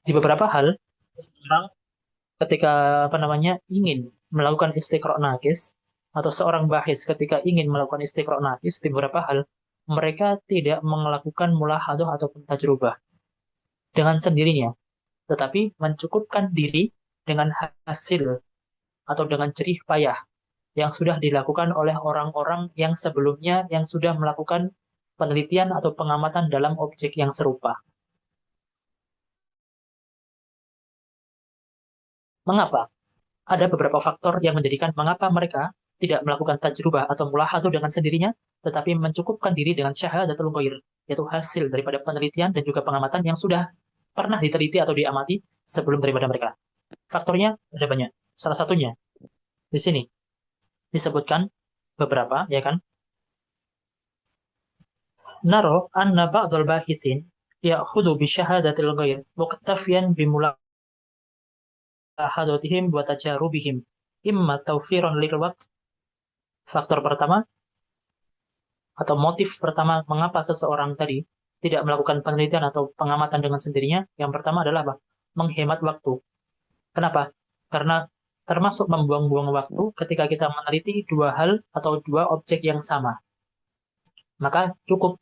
Di beberapa hal, seseorang ketika ingin melakukan istiqra' nakis atau seorang bahis ketika ingin melakukan istiqra' nakis di beberapa hal mereka tidak melakukan mulahadah ataupun tajrubah dengan sendirinya, tetapi mencukupkan diri dengan hasil atau dengan jerih payah yang sudah dilakukan oleh orang-orang yang sebelumnya yang sudah melakukan penelitian atau pengamatan dalam objek yang serupa. Mengapa? Ada beberapa faktor yang menjadikan mengapa mereka tidak melakukan tajrubah atau mulahadzah dengan sendirinya, tetapi mencukupkan diri dengan syahadatul ghair, yaitu hasil daripada penelitian dan juga pengamatan yang sudah pernah diteliti atau diamati sebelum daripada mereka. Faktornya ada banyak. Salah satunya di sini disebutkan beberapa, ya kan? Naro anna ba'dal bahithin ya'khudhu bi syahadatil ghair muqtafiyan bi mulahadatihim wa tajarubihim imma tawfiran lil waqt. Faktor pertama atau motif pertama mengapa seseorang tadi tidak melakukan penelitian atau pengamatan dengan sendirinya, yang pertama adalah apa? Menghemat waktu. Kenapa? Karena termasuk membuang-buang waktu ketika kita meneliti dua hal atau dua objek yang sama. Maka cukup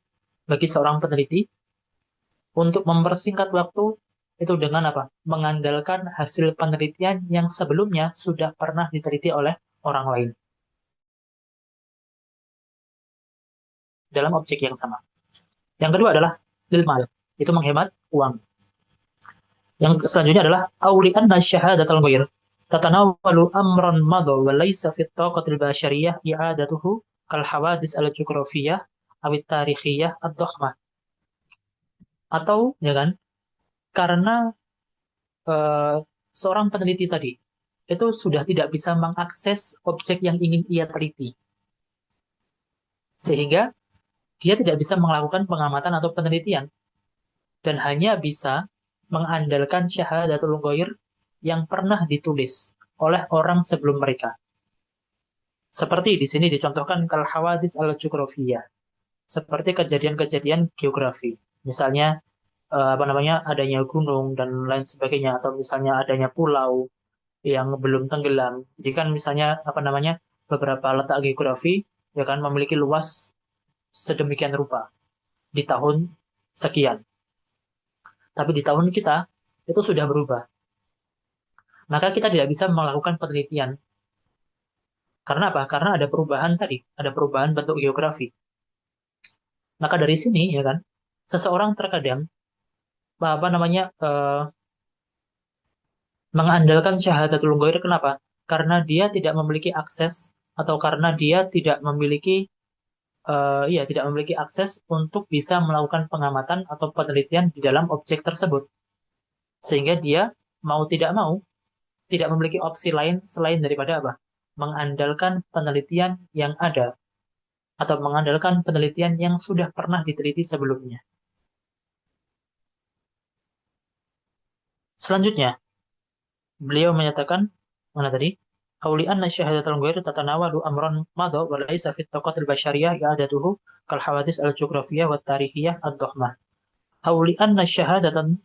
bagi seorang peneliti untuk mempersingkat waktu itu dengan apa? Mengandalkan hasil penelitian yang sebelumnya sudah pernah diteliti oleh orang lain dalam objek yang sama. Yang kedua adalah lilmal, itu menghemat uang. Yang selanjutnya adalah aulian syahadatul ghair tatanawalu amran madha wa laysa fi taqatil bashariyah i'adatuhu kal hawadis al jugrafiyah awit tarikhiyah ad-dhakhmah. Atau ya kan, karena eh, seorang peneliti tadi itu sudah tidak bisa mengakses objek yang ingin ia teliti, sehingga dia tidak bisa melakukan pengamatan atau penelitian dan hanya bisa mengandalkan syahadatul ghair yang pernah ditulis oleh orang sebelum mereka. Seperti di sini dicontohkan kal hawadis al jugrafiyah, seperti kejadian-kejadian geografi. Misalnya adanya gunung dan lain sebagainya, atau misalnya adanya pulau yang belum tenggelam. Jadi kan misalnya beberapa letak geografi ya kan memiliki luas sedemikian rupa di tahun sekian. Tapi di tahun kita itu sudah berubah. Maka kita tidak bisa melakukan penelitian. Karena apa? Karena ada perubahan tadi, ada perubahan bentuk geografi. Maka dari sini ya kan, seseorang terkadang apa namanya eh, mengandalkan syahadatul ghair. Kenapa? Karena dia tidak memiliki akses atau karena dia tidak memiliki tidak memiliki akses untuk bisa melakukan pengamatan atau penelitian di dalam objek tersebut. Sehingga dia mau tidak mau tidak memiliki opsi lain selain daripada apa? Mengandalkan penelitian yang ada atau mengandalkan penelitian yang sudah pernah diteliti sebelumnya. Selanjutnya, beliau menyatakan mana tadi? Auli anna syahadatul ghair tatanawalu amran madha wa laisa fit taqatil basyariyah i'adatuhu kal hawadis al jugrafiyah wat tarikhiyah ad-dhahmah. Auli anna syahadatan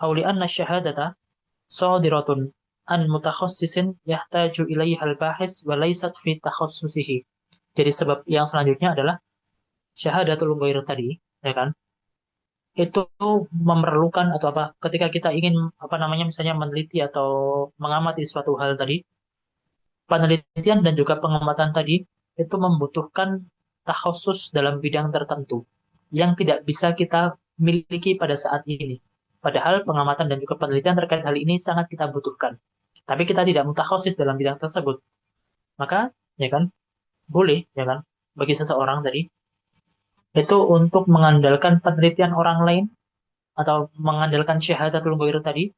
auli anna syahadata shadiratun an mutakhassisin yahtaju ilaiha al-bahis wa laysat fi takhassusihi. Jadi sebab yang selanjutnya adalah syahadatul ghair tadi, ya kan? Itu memerlukan atau apa? Ketika kita ingin misalnya meneliti atau mengamati suatu hal tadi, penelitian dan juga pengamatan tadi itu membutuhkan takhusus dalam bidang tertentu yang tidak bisa kita miliki pada saat ini. Padahal pengamatan dan juga penelitian terkait hal ini sangat kita butuhkan. Tapi kita tidak mutakhosis dalam bidang tersebut. Maka, ya kan, boleh, ya kan, bagi seseorang tadi, itu untuk mengandalkan penelitian orang lain atau mengandalkan syahadatul ghair tadi.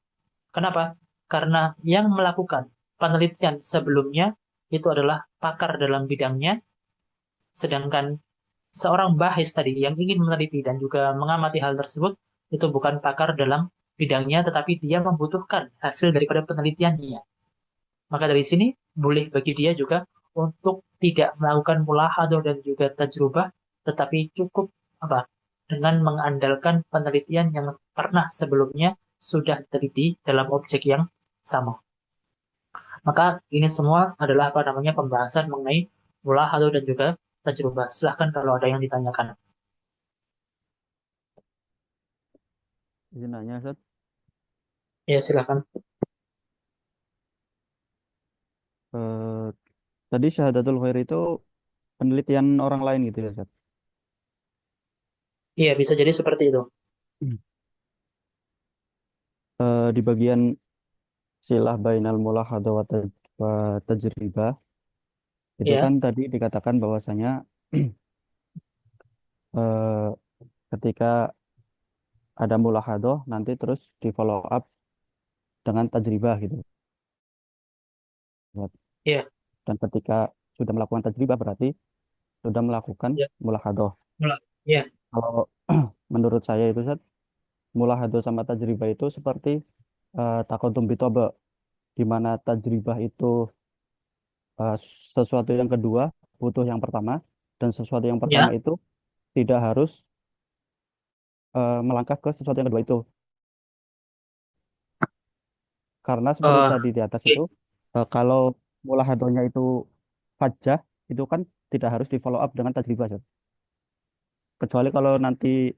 Kenapa? Karena yang melakukan penelitian sebelumnya itu adalah pakar dalam bidangnya, sedangkan seorang bahis tadi yang ingin meneliti dan juga mengamati hal tersebut itu bukan pakar dalam bidangnya, tetapi dia membutuhkan hasil daripada penelitiannya. Maka dari sini boleh bagi dia juga untuk tidak melakukan mulahadah dan juga tajrubah, tetapi cukup apa? Dengan mengandalkan penelitian yang pernah sebelumnya sudah teliti dalam objek yang sama. Maka ini semua adalah apa namanya pembahasan mengenai mulahadhah dan juga tajrubah. Silahkan kalau ada yang ditanyakan. Izin nanya, Ustaz. Ya, silahkan. Eh, Tadi syahadatul khair itu penelitian orang lain gitu ya, Ustaz? Iya, bisa jadi seperti itu. Hmm. Di bagian silah bainal mulahadha wa tajribah itu Ya, kan tadi dikatakan bahwasanya eh, ketika ada mulahadhah nanti terus di follow up dengan tajribah gitu, Ustaz. iya, Dan ketika sudah melakukan tajribah berarti sudah melakukan ya, mulahadhah. mulai. Ya, Kalau menurut saya itu, Ustaz, mulahadhah sama tajribah itu seperti taqadum bitoba, di mana tajribah itu eh, sesuatu yang kedua butuh yang pertama, dan sesuatu yang pertama ya. itu tidak harus melangkah ke sesuatu yang kedua itu, karena seperti Eh, tadi di atas oke. itu kalau mulahadhahnya itu fajah itu kan tidak harus di follow up dengan tajribah, Ustaz. Kecuali kalau nanti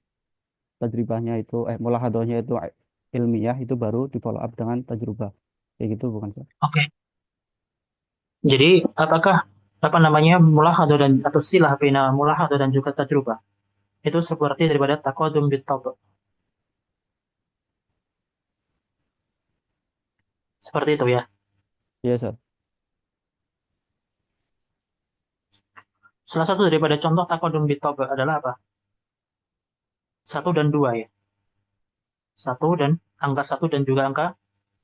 tajribahnya itu mulahadhahnya itu ilmiah, itu baru di follow up dengan tajribah kayak gitu, bukan, Ustaz? Oke. Jadi, apakah apa namanya mulahadhah dan atau silah bina mulahadhah dan juga tajrubah itu seperti daripada taqadum bit seperti itu ya. Iya, Ustaz. Salah satu daripada contoh taqadum bit adalah apa? Satu dan dua ya. Satu dan angka satu dan juga angka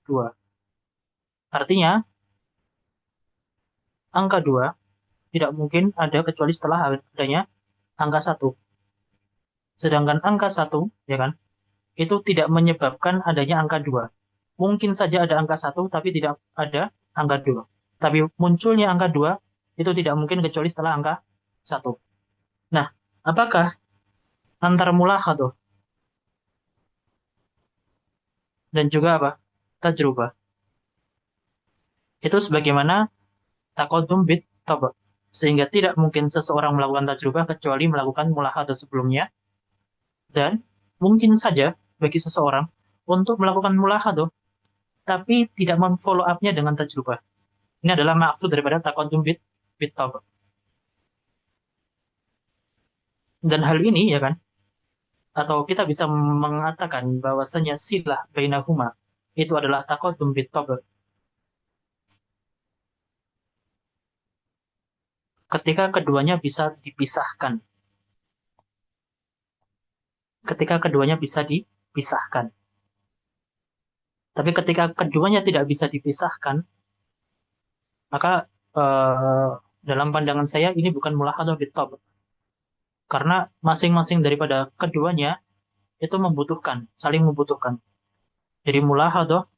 dua. Artinya, angka dua tidak mungkin ada kecuali setelah adanya angka satu. Sedangkan angka satu, ya kan, itu tidak menyebabkan adanya angka dua. Mungkin saja ada angka satu, tapi tidak ada angka dua. Tapi munculnya angka dua itu tidak mungkin kecuali setelah angka satu. Nah, apakah antara mulahadhah dan juga apa? Tajrubah. Itu sebagaimana taqadum bit tabak. Sehingga tidak mungkin seseorang melakukan tajrubah kecuali melakukan mulahadhah sebelumnya. Dan mungkin saja bagi seseorang untuk melakukan mulahadhah tapi tidak memfollow up-nya dengan tajrubah. Ini adalah maksud daripada taqadum bit tabak. Dan hal ini ya kan, atau kita bisa mengatakan bahwasanya silah bainahuma itu adalah taqadum bit tabak ketika keduanya bisa dipisahkan. Ketika keduanya bisa dipisahkan. Tapi ketika keduanya tidak bisa dipisahkan, maka eh, dalam pandangan saya ini bukan mulahadhah bittab karena masing-masing daripada keduanya itu membutuhkan, saling membutuhkan. Jadi mulahadhah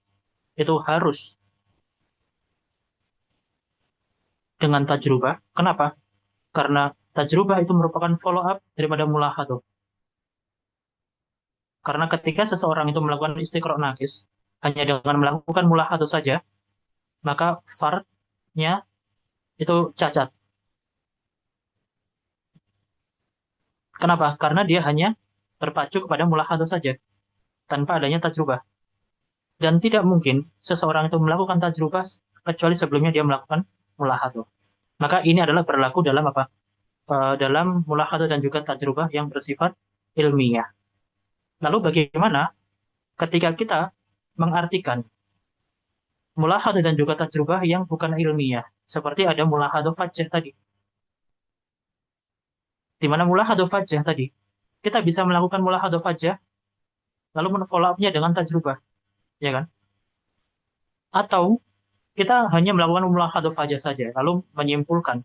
itu harus dengan tajrubah. Kenapa? Karena tajrubah itu merupakan follow up daripada mulahadhah. Karena ketika seseorang itu melakukan istiqra' nakis hanya dengan melakukan mulahadhah saja, maka fardnya itu cacat. Kenapa? Karena dia hanya terpacu kepada mulahadhah saja tanpa adanya tajrubah. Dan tidak mungkin seseorang itu melakukan tajrubah kecuali sebelumnya dia melakukan mulahadhah. Maka ini adalah berlaku dalam apa? Dalam mulahadhah dan juga tajrubah yang bersifat ilmiah. Lalu bagaimana ketika kita mengartikan mulahadhah dan juga tajrubah yang bukan ilmiah? Seperti ada mulahadhah fajjah tadi. Di mana mulahadhah fajjah tadi, kita bisa melakukan mulahadhah fajjah lalu men-follow up-nya dengan tajrubah, ya kan? Atau kita hanya melakukan mulahadhah fajjah saja lalu menyimpulkan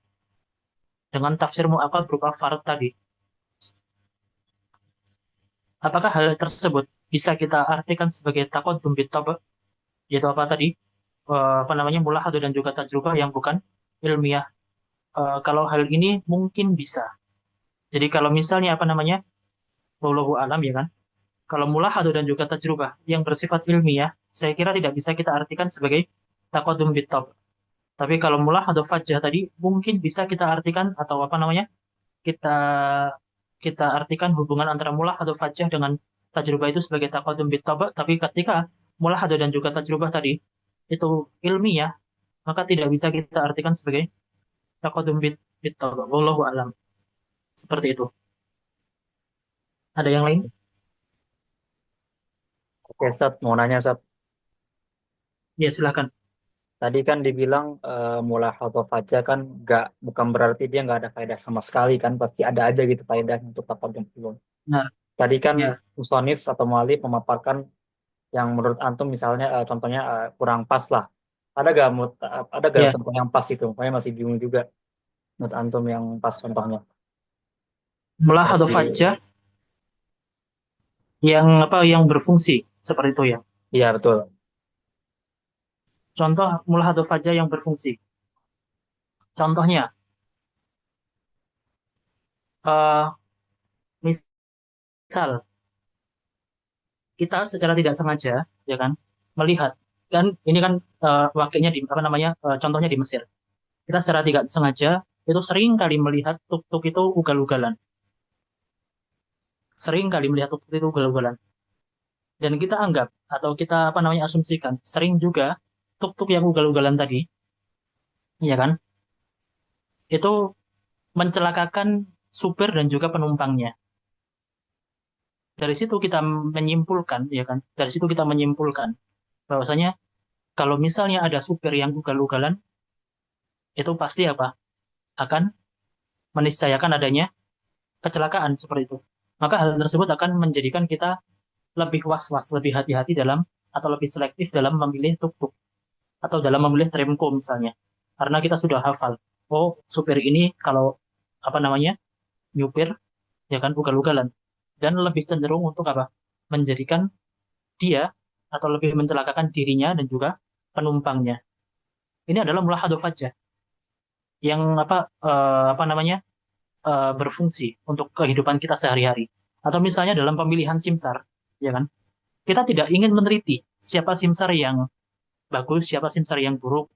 dengan tafsir mu'aqqad berupa fard tadi. Apakah hal tersebut bisa kita artikan sebagai taqaddum bit tab', yaitu apa tadi? Apa namanya mulahadhah dan juga tajrubah yang bukan ilmiah. Kalau hal ini mungkin bisa. Jadi kalau misalnya apa namanya wallahu alam ya kan, Kalau mulahado dan juga tajrubah yang bersifat ilmiah, saya kira tidak bisa kita artikan sebagai taqadum bitab. Tapi kalau mulahado fajjah tadi mungkin bisa kita artikan atau apa namanya? kita kita artikan hubungan antara mulahado fajjah dengan tajrubah itu sebagai taqadum bitab, tapi ketika mulahado dan juga tajrubah tadi itu ilmiah, maka tidak bisa kita artikan sebagai taqadum bitab. Wallahu alam. Seperti itu. Ada yang lain? Oke, Sat, mau nanya, Sat. Ya, silakan. Tadi kan dibilang mulahadhah faja kan bukan berarti dia nggak ada faedah sama sekali kan, pasti ada aja gitu faedah untuk taqaddum ulum. Benar. Tadi kan Ya, musonif atau mualif memaparkan yang menurut antum misalnya contohnya kurang pas lah. Ada gak ya. contoh yang pas itu? Saya masih bingung juga menurut antum yang pas contohnya. Mulahado Seperti, fajjah yang apa yang berfungsi seperti itu ya. iya betul. Contoh mulahado fajjah yang berfungsi. Contohnya, eh misal kita secara tidak sengaja, ya kan, melihat kan ini kan wakilnya di apa namanya, contohnya di Mesir. Kita secara tidak sengaja itu sering kali melihat tuk-tuk itu ugal-ugalan, sering kali melihat tuk-tuk itu ugal-ugalan, dan kita anggap atau kita apa namanya asumsikan sering juga tuk-tuk yang ugal-ugalan tadi, ya kan, itu mencelakakan supir dan juga penumpangnya. Dari situ kita menyimpulkan, ya kan, dari situ kita menyimpulkan bahwasanya kalau misalnya ada supir yang ugal-ugalan, itu pasti apa? Akan meniscayakan adanya kecelakaan seperti itu. Maka hal tersebut akan menjadikan kita lebih was-was, lebih hati-hati dalam atau lebih selektif dalam memilih tuk-tuk atau dalam memilih Tremco misalnya. Karena kita sudah hafal, oh supir ini kalau apa namanya nyupir ya kan ugal-ugalan dan lebih cenderung untuk apa? Menjadikan dia atau lebih mencelakakan dirinya dan juga penumpangnya. Ini adalah mulahadhu fajjah yang apa namanya berfungsi untuk kehidupan kita sehari-hari. Atau misalnya dalam pemilihan simsar, ya kan? Kita tidak ingin meneliti siapa simsar yang bagus, siapa simsar yang buruk.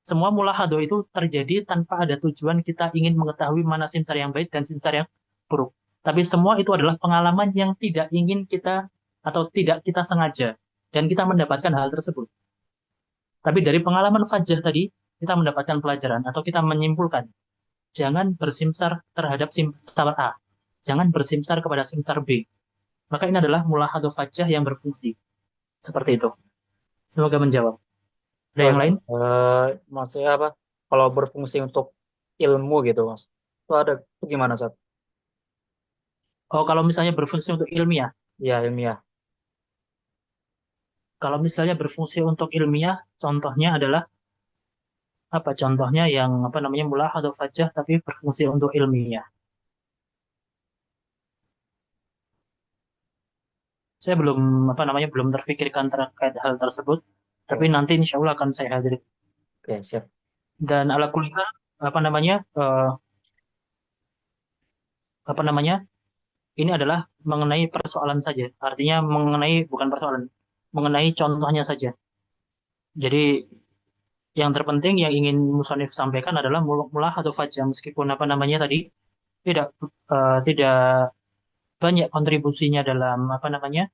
Semua mulahado itu terjadi tanpa ada tujuan kita ingin mengetahui mana simsar yang baik dan simsar yang buruk. Tapi semua itu adalah pengalaman yang tidak ingin kita atau tidak kita sengaja dan kita mendapatkan hal tersebut. Tapi dari pengalaman fajah tadi kita mendapatkan pelajaran atau kita menyimpulkan jangan bersimsar terhadap simsar A. Jangan bersimsar kepada simsar B. Maka ini adalah mulahadhu fajjah yang berfungsi. Seperti itu. Semoga menjawab. Ada Oh, yang lain? maksudnya apa? Kalau berfungsi untuk ilmu gitu, Mas. Itu gimana, Sat? Oh, kalau misalnya berfungsi untuk ilmiah. Ya, ilmiah. Kalau misalnya berfungsi untuk ilmiah, contohnya adalah apa? Contohnya yang apa namanya mulahadhu fajjah tapi berfungsi untuk ilmiah. Saya belum apa namanya belum terfikirkan terkait hal tersebut, tapi Oke, nanti insya Allah akan saya hadiri. oke, siap. Dan ala kulihal apa namanya apa namanya ini adalah mengenai persoalan saja. Artinya mengenai bukan persoalan, mengenai contohnya saja. Jadi yang terpenting yang ingin Musonif sampaikan adalah mulah atau fajr meskipun apa namanya tadi tidak tidak banyak kontribusinya dalam apa namanya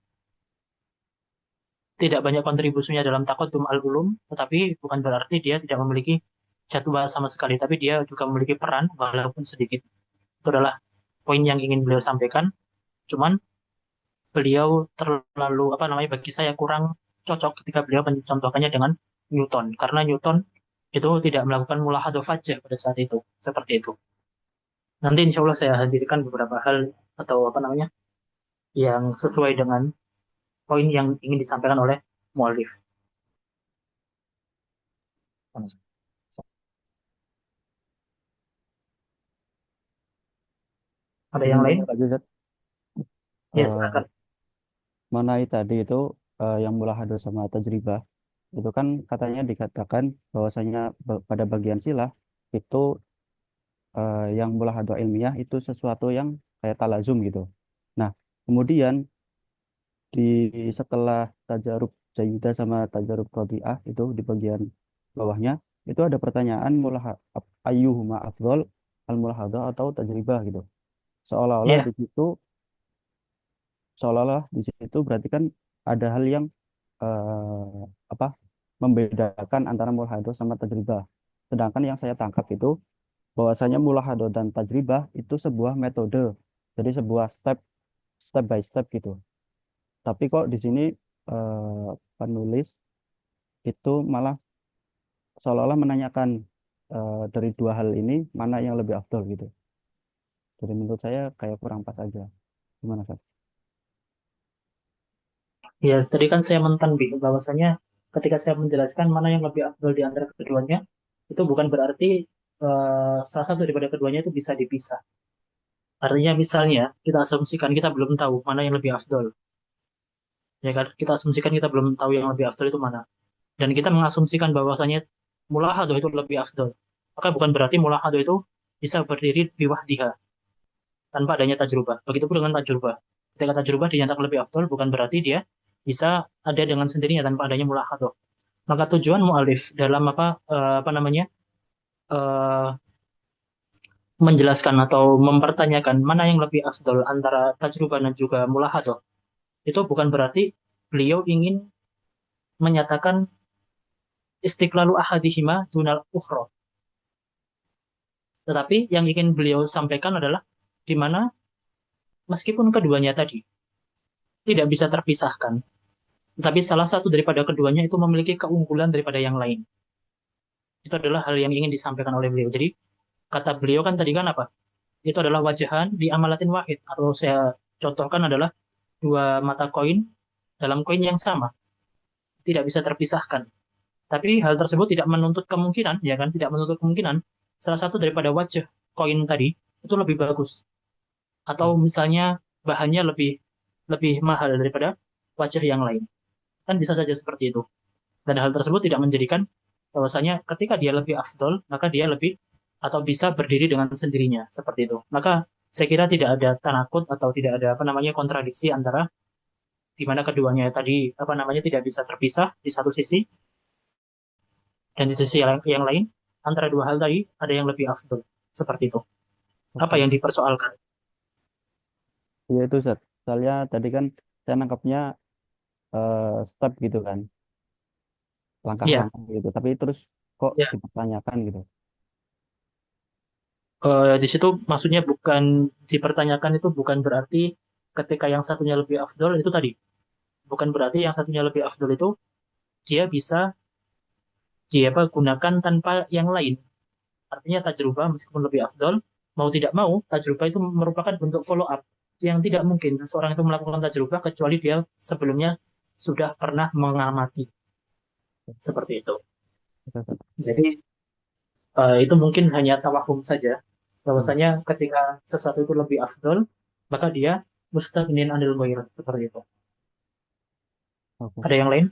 tidak banyak kontribusinya dalam taqaddum al-ulum, tetapi bukan berarti dia tidak memiliki jadwal sama sekali, tapi dia juga memiliki peran walaupun sedikit. Itu adalah poin yang ingin beliau sampaikan. Cuman beliau terlalu apa namanya bagi saya kurang cocok ketika beliau mencontohkannya dengan Newton karena Newton itu tidak melakukan mulahadha fajjah pada saat itu seperti itu. Nanti insya Allah saya hadirkan beberapa hal atau apa namanya yang sesuai dengan poin yang ingin disampaikan oleh muallif. Ada Izin yang lain? nanya lagi, Zat. Ya Eh, silakan. mengenai tadi itu yang mulahado sama tajribah itu kan katanya dikatakan bahwasanya pada bagian silah itu yang mulahado ilmiah itu sesuatu yang kayak talazum gitu. Nah, kemudian di setelah tajarub Jayyidah sama tajarub Rabi'ah itu di bagian bawahnya itu ada pertanyaan ayyuhuma afdol al mulahadhah atau tajribah gitu. Seolah-olah Ya, di situ seolah-olah di situ berarti kan ada hal yang apa membedakan antara mulahadhah sama tajribah. Sedangkan yang saya tangkap itu bahwasanya mulahadhah dan tajribah itu sebuah metode. Jadi sebuah step by step gitu. Tapi kok di sini penulis itu malah seolah-olah menanyakan dari dua hal ini mana yang lebih afdol gitu. Jadi menurut saya kayak kurang pas aja. Gimana, Sat? ya tadi kan saya mentanbih bahwasanya ketika saya menjelaskan mana yang lebih afdal di antara keduanya, itu bukan berarti salah satu daripada keduanya itu bisa dipisah. Artinya misalnya kita asumsikan kita belum tahu mana yang lebih afdol, ya kan? Kita asumsikan kita belum tahu yang lebih afdol itu mana. Dan kita mengasumsikan bahwasanya mulahado itu lebih afdol. Maka bukan berarti mulahado itu bisa berdiri di wahdiha tanpa adanya tajrubah. Begitupun dengan tajrubah. Ketika tajrubah dinyatakan lebih afdol, bukan berarti dia bisa ada dengan sendirinya tanpa adanya mulahado. Maka tujuan mu'alif dalam apa namanya eh, menjelaskan atau mempertanyakan mana yang lebih afdol antara tajrubah dan juga mulahado itu bukan berarti beliau ingin menyatakan istiqlalu ahadihima dunal ukhra. Tetapi yang ingin beliau sampaikan adalah di mana meskipun keduanya tadi tidak bisa terpisahkan, tetapi salah satu daripada keduanya itu memiliki keunggulan daripada yang lain. Itu adalah hal yang ingin disampaikan oleh beliau. Jadi kata beliau kan tadi kan apa? Itu adalah wajahan di amalatin wahid, atau saya contohkan adalah dua mata koin dalam koin yang sama, tidak bisa terpisahkan. Tapi hal tersebut tidak menuntut kemungkinan, ya kan? Tidak menuntut kemungkinan salah satu daripada wajah koin tadi itu lebih bagus, atau misalnya bahannya lebih lebih mahal daripada wajah yang lain. Kan bisa saja seperti itu. Dan hal tersebut tidak menjadikan bahwasanya ketika dia lebih afdol, maka dia lebih atau bisa berdiri dengan sendirinya seperti itu. Maka saya kira tidak ada tanakut atau tidak ada apa namanya kontradiksi antara di mana keduanya tadi apa namanya tidak bisa terpisah di satu sisi dan di sisi yang lain antara dua hal tadi ada yang lebih afdol seperti itu. Apa Oke. yang dipersoalkan? Ya itu, Sat. Soalnya tadi kan saya nangkapnya step gitu kan, Ya, langkah-langkah gitu. Tapi terus kok ya. dipertanyakan gitu. Di situ maksudnya bukan dipertanyakan itu bukan berarti ketika yang satunya lebih afdol itu tadi. Bukan berarti yang satunya lebih afdol itu dia bisa dia apa gunakan tanpa yang lain. Artinya tajrubah meskipun lebih afdol, mau tidak mau tajrubah itu merupakan bentuk follow up yang tidak mungkin seseorang itu melakukan tajrubah kecuali dia sebelumnya sudah pernah mengamati seperti itu. Gitu, Sat. Jadi itu mungkin hanya tawahum saja Hmm. bahwasanya ketika sesuatu itu lebih afdol maka dia mustagnin anil ghair seperti itu. Oke. Ada yang lain?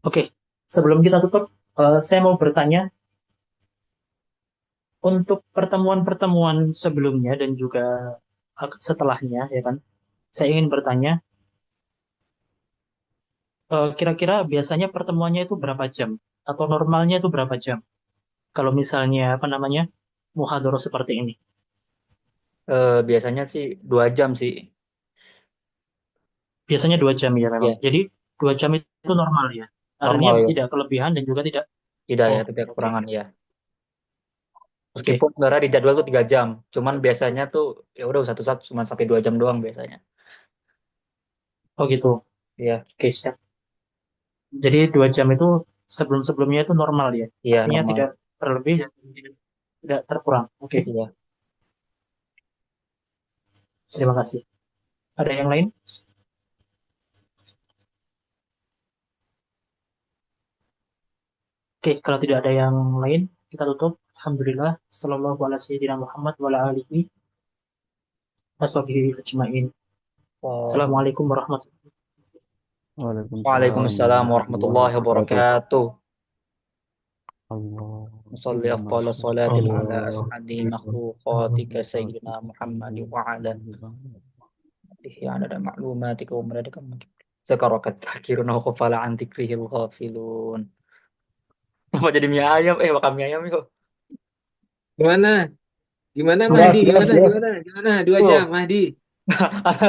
Oke, sebelum kita tutup, saya mau bertanya untuk pertemuan-pertemuan sebelumnya dan juga setelahnya, ya kan? Saya ingin bertanya, kira-kira biasanya pertemuannya itu berapa jam? Atau normalnya itu berapa jam? Kalau misalnya, apa namanya, muhadharah seperti ini. Biasanya sih 2 jam sih. Biasanya 2 jam ya memang. Ya, Jadi 2 jam itu normal ya. Artinya normal ya. tidak kelebihan dan juga tidak. Tidak ya, Oh, tidak oke. kekurangan ya. Oke. Meskipun sebenarnya di jadwal tuh 3 jam, cuman biasanya tuh ya udah satu-satu cuma sampai 2 jam doang biasanya. Oh gitu. Iya, Oke, siap. Jadi 2 jam itu sebelum-sebelumnya itu normal ya. iya Artinya normal. tidak berlebih dan tidak terkurang. Oke, Iya. terima kasih. Ada yang lain? Oke, kalau tidak ada yang lain, kita tutup. Alhamdulillah. Sallallahu ala sayyidina Muhammad wa ala alihi wa sahbihi ajma'in. Oh, Assalamualaikum warahmatullahi wabarakatuh. Waalaikumsalam Waalaikumsalam warahmatullahi warahmatullahi wabarakatuh. wabarakatuh. نصلي Allahumma أفضل sholli صلاة على Allah. أسعد مخلوقاتك سيدنا محمد وعلى آله عدد معلوماتك ومدادك ذكرك الذاكرون وغفل عن ذكره الغافلون. Kenapa jadi mie ayam? Makan mie ayam kok. Gimana? Gimana Jelas, Mahdi? jelas, Gimana? jelas. Gimana? Gimana? 2 jam Tuh, Mahdi.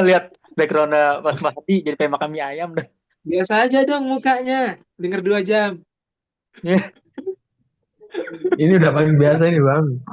lihat backgroundnya Mas Mahdi jadi pengen makan mie ayam dah. Biasa aja dong mukanya. Dengar 2 jam. Ya, Ini udah paling biasa ini, Bang.